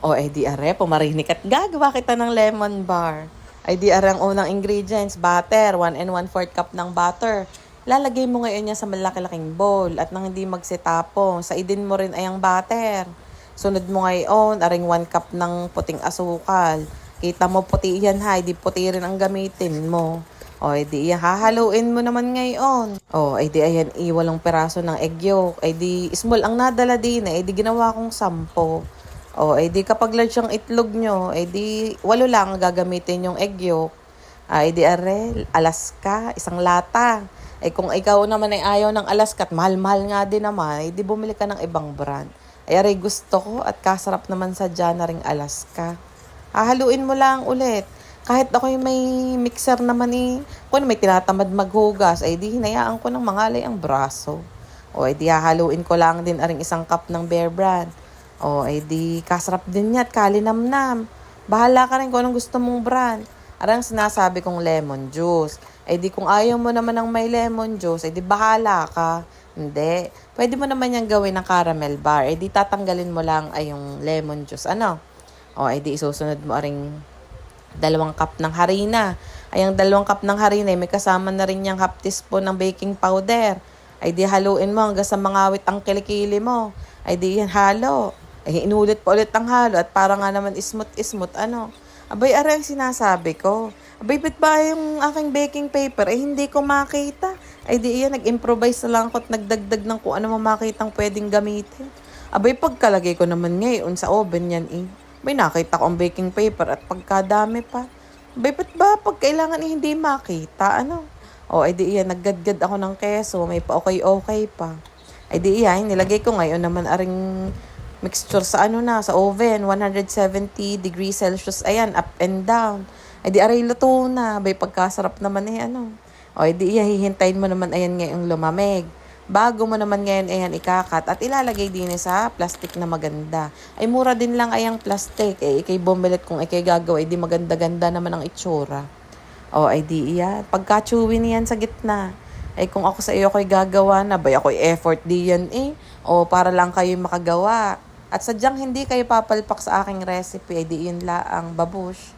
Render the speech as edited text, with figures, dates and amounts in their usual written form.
O, ay di are, pumarinig at gagawa kita ng lemon bar. Ay di are ang unang ingredients, butter, 1 1/4 cup ng butter. Lalagay mo ngayon niya sa malaki-laking bowl at nang hindi magsitapong, saidin mo rin ay ang butter. Sunod mo ngayon, aring 1 cup ng puting asukal. Kita mo puti yan ha, di puti rin ang gamitin mo. O, di hahaluin mo naman ngayon. O, ay di ayan, 8 peraso ng egg yolk. Ay di small ang nadala din, ay di ginawa kong 10. O, ay di kapag large yung itlog nyo, ay di 8 lang gagamitin yung egg yolk. Ay di are, Alaska, 1 lata. Ay kung ikaw naman ay ayaw ng Alaska at mahal-mahal nga din naman, ay di bumili ka ng ibang brand. Ay are, gusto ko at kasarap naman sa dyan na ring Alaska. Hahaluin mo lang ulit. Kahit ako'y may mixer naman kung may tinatamad maghugas, ay di hinayaan ko ng mangalay ang braso. O, ay di hahaluin ko lang din aring 1 cup ng Bear Brand. O, ay di kasarap din niya at kalinamnam. Bahala ka rin kung anong gusto mong brand. Arang sinasabi kong lemon juice. Ay di kung ayaw mo naman ng may lemon juice, ay di bahala ka. Hindi. Pwede mo naman yung gawin ng caramel bar. Ay di tatanggalin mo lang ay yung lemon juice. Ano? O, ay di isusunod mo aring 2 cup ng harina. Ay ang 2 cup ng harina, may kasama na rin yung half teaspoon ng baking powder. Ay di haluin mo hanggang sa mangawit ang kilikili mo. Ay di yan halo. Ay inulit pa ulit ang halo at para nga naman ismut-ismut ano. Abay, aray ang sinasabi ko. Abay, ba't ba yung aking baking paper? Ay hindi ko makita. Ay di yan, nag-improvise na lang ako at nagdagdag ng kung ano makitang pwedeng gamitin. Abay, pagkalagay ko naman ngayon sa oven yan Bay, nakita ko ang baking paper at pagkadami pa. Bay, ba't ba pag kailangan hindi makita, ano? O, ay di iyan, naggadgad ako ng keso, may pa-okay-okay pa. Ay di iyan, nilagay ko ngayon naman aring mixture sa sa oven, 170 degrees Celsius, ayan, up and down. Ay di aray luto na, bay, pagkasarap naman O, ay di iyan, hihintayin mo naman ayan ngayong lumamig. Bago mo naman ngayon ayan ikakat at ilalagay din sa plastic na maganda. Ay mura din lang ayang plastic. Ikay bumilit kung ikay gagawa, di maganda-ganda naman ang itsura. O ay di iyan. Pagka-chewy niyan sa gitna. Ay kung ako sa iyo ako'y gagawa na, bay ako'y effort di yan O para lang kayo makagawa. At sadyang hindi kayo papalpak sa aking recipe, ay di yun laang babush.